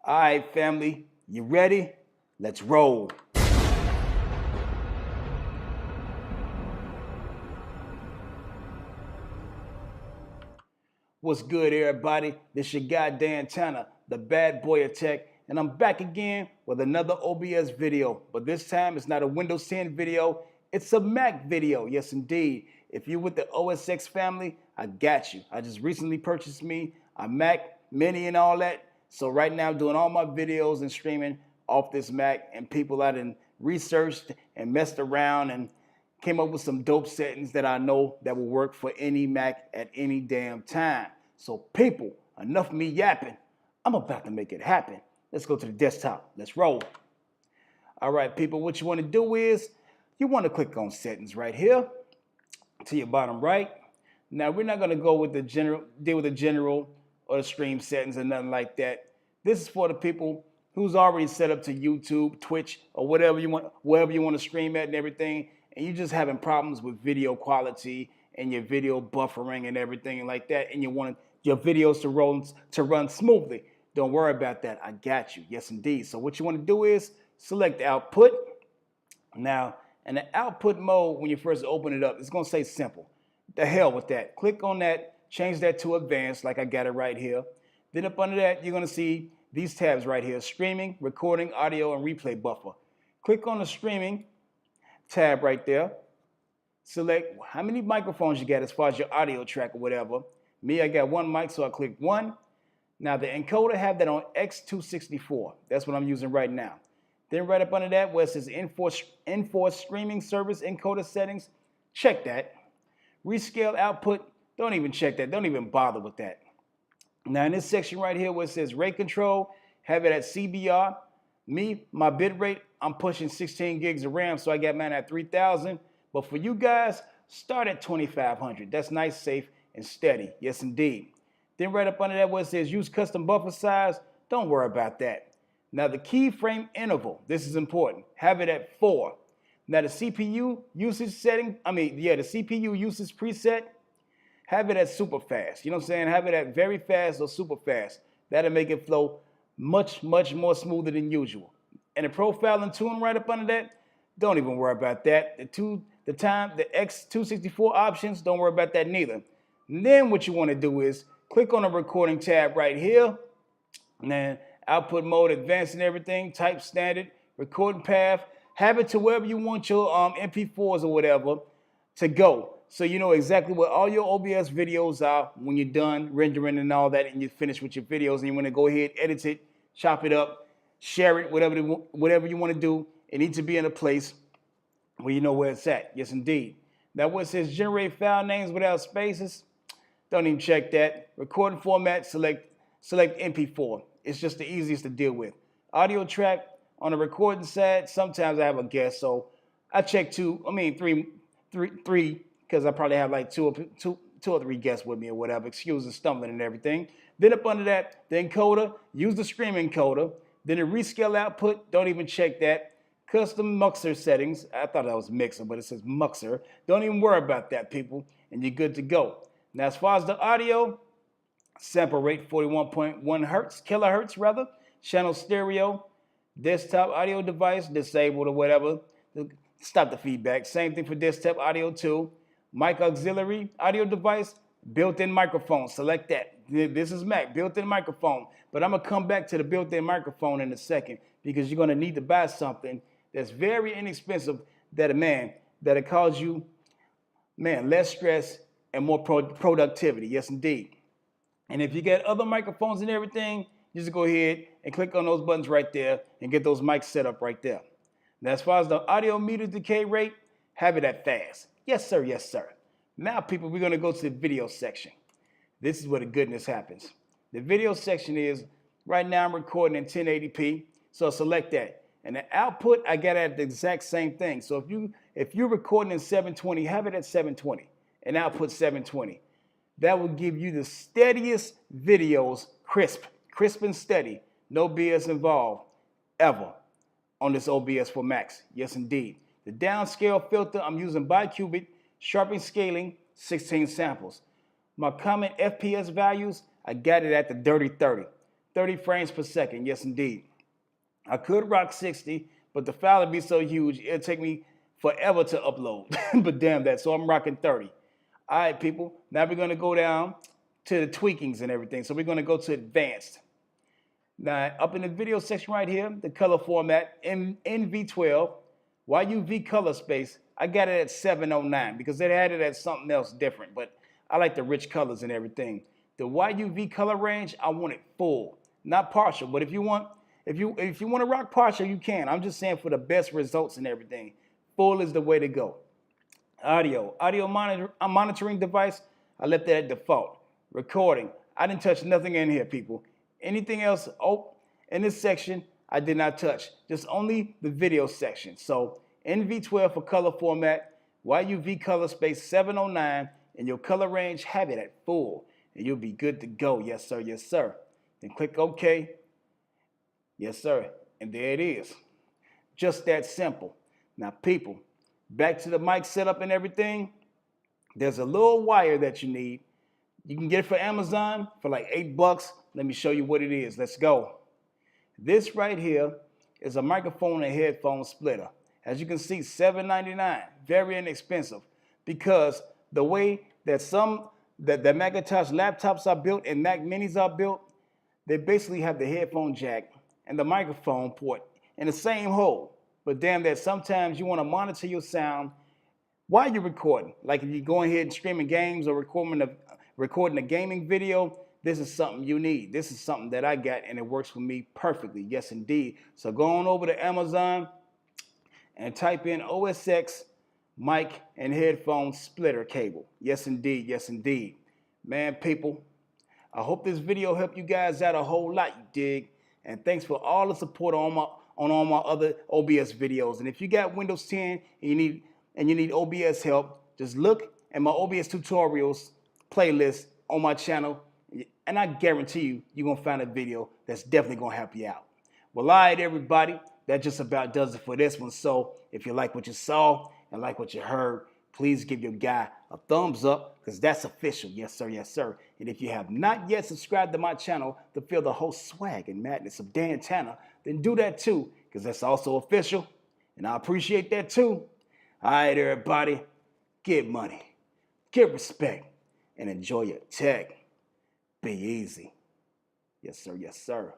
All right, family, you ready? Let's roll. What's good, everybody? This your goddamn Tanna, the bad boy of tech, and I'm back again with another OBS video. But this time, it's not a Windows 10 video, it's a Mac video. Yes, indeed. If you're with the OSX family, I got you. I just recently purchased me a Mac Mini and all that. So right now, I'm doing all my videos and streaming off this Mac, and people I done researched and messed around and came up with some dope settings that I know that will work for any Mac at any damn time. So people, enough of me yapping. I'm about to make it happen. Let's go to the desktop. Let's roll. All right, people, what you want to do is you want to click on settings right here to your bottom right. Now, we're not going to go with the general or the stream settings or nothing like that. This is for the people who's already set up to YouTube, Twitch, or whatever you want, wherever you want to stream at and everything, and you're just having problems with video quality and your video buffering and everything like that, and you want your videos to run smoothly. Don't worry about that. I got you. Yes, indeed. So what you want to do is select output. Now, in the output mode, when you first open it up, it's going to say simple. The hell with that. Click on that. Change that to advanced, like I got it right here. Then up under that, you're going to see these tabs right here: streaming, recording, audio, and replay buffer. Click on the streaming tab right there. Select how many microphones you got as far as your audio track or whatever. Me, I got one mic, so I click one. Now the encoder, have that on X264. That's what I'm using right now. Then right up under that, where it says Enforce Streaming Service Encoder Settings, check that. Rescale output, don't even check that. Don't even bother with that. Now in this section right here where it says rate control, have it at CBR. Me, my bit rate, I'm pushing 16 gigs of RAM, so I got mine at 3,000. But for you guys, start at 2,500. That's nice, safe, and steady. Yes, indeed. Then right up under that where it says use custom buffer size, don't worry about that. Now the keyframe interval, this is important. Have it at 4. Now the CPU usage setting, the CPU usage preset, have it at super fast. You know what I'm saying? Have it at very fast or super fast. That'll make it flow much, much more smoother than usual. And the profile and tune right up under that, don't even worry about that. The X264 options, don't worry about that neither. And then what you want to do is click on the recording tab right here. And then output mode, advanced and everything, type standard, recording path. Have it to wherever you want your MP4s or whatever to go. So you know exactly where all your OBS videos are when you're done rendering and all that, and you're finished with your videos, and you want to go ahead, edit it, chop it up, share it, whatever you want to do. It needs to be in a place where you know where it's at. Yes, indeed. Now, where it says generate file names without spaces, don't even check that. Recording format, select MP4. It's just the easiest to deal with. Audio track on the recording side, sometimes I have a guest, so I check three, because I probably have like two or three guests with me or whatever. Excuse the stumbling and everything. Then up under that, the encoder, use the stream encoder. Then the rescale output, don't even check that. Custom muxer settings, I thought that was mixer, but it says muxer. Don't even worry about that, people, and you're good to go. Now, as far as the audio, sample rate 41.1 kilohertz rather. Channel stereo, desktop audio device, disabled or whatever. Stop the feedback. Same thing for desktop audio too. Mic auxiliary audio device, built-in microphone. Select that. This is Mac, built-in microphone. But I'm going to come back to the built-in microphone in a second because you're going to need to buy something that's very inexpensive that'll cause you, less stress and more productivity. Yes, indeed. And if you get other microphones and everything, just go ahead and click on those buttons right there and get those mics set up right there. Now, as far as the audio meter decay rate, have it at fast. Yes, sir. Yes, sir. Now, people, we're going to go to the video section. This is where the goodness happens. The video section is, right now I'm recording in 1080p, so select that. And the output, I got at the exact same thing. So if you're recording in 720, have it at 720 and output 720. That will give you the steadiest videos, crisp and steady, no BS involved, ever on this OBS for Macs. Yes, indeed. The downscale filter, I'm using bicubic sharpening scaling, 16 samples. My common FPS values, I got it at the dirty 30. 30 frames per second, yes indeed. I could rock 60, but the file would be so huge, it'd take me forever to upload. But damn that, so I'm rocking 30. All right, people, now we're gonna go down to the tweakings and everything. So we're gonna go to advanced. Now, up in the video section right here, the color format, NV12, YUV color space, I got it at 709 because they had it at something else different, but I like the rich colors and everything. The YUV color range, I want it full, not partial, but if you want to rock partial, you can. I'm just saying for the best results and everything, full is the way to go. Audio monitoring device, I left that at default. Recording, I didn't touch nothing in here, people. Anything else, in this section, I did not touch. Just only the video section. So NV12 for color format, YUV color space 709, and your color range, have it at full. And you'll be good to go. Yes, sir. Yes, sir. Then click OK. Yes, sir. And there it is. Just that simple. Now, people, back to the mic setup and everything. There's a little wire that you need. You can get it for Amazon for like $8. Let me show you what it is. Let's go. This right here is a microphone and headphone splitter. As you can see, $7.99, very inexpensive, because the way that the Macintosh laptops are built and Mac Minis are built, they basically have the headphone jack and the microphone port in the same hole. But damn that, sometimes you want to monitor your sound while you're recording. Like if you're going ahead and streaming games or recording a gaming video, this is something you need. This is something that I got, and it works for me perfectly. Yes, indeed. So go on over to Amazon and type in OSX mic and headphone splitter cable. Yes, indeed. Yes, indeed. Man, people, I hope this video helped you guys out a whole lot, you dig? And thanks for all the support on all my other OBS videos. And if you got Windows 10 and you need OBS help, just look at my OBS tutorials playlist on my channel, and I guarantee you, you're going to find a video that's definitely going to help you out. Well, all right, everybody, that just about does it for this one. So if you like what you saw and like what you heard, please give your guy a thumbs up, because that's official. Yes, sir. Yes, sir. And if you have not yet subscribed to my channel to feel the whole swag and madness of Dan Tanna, then do that too, because that's also official. And I appreciate that too. All right, everybody, get money, get respect, and enjoy your tech. Be easy. Yes, sir. Yes, sir.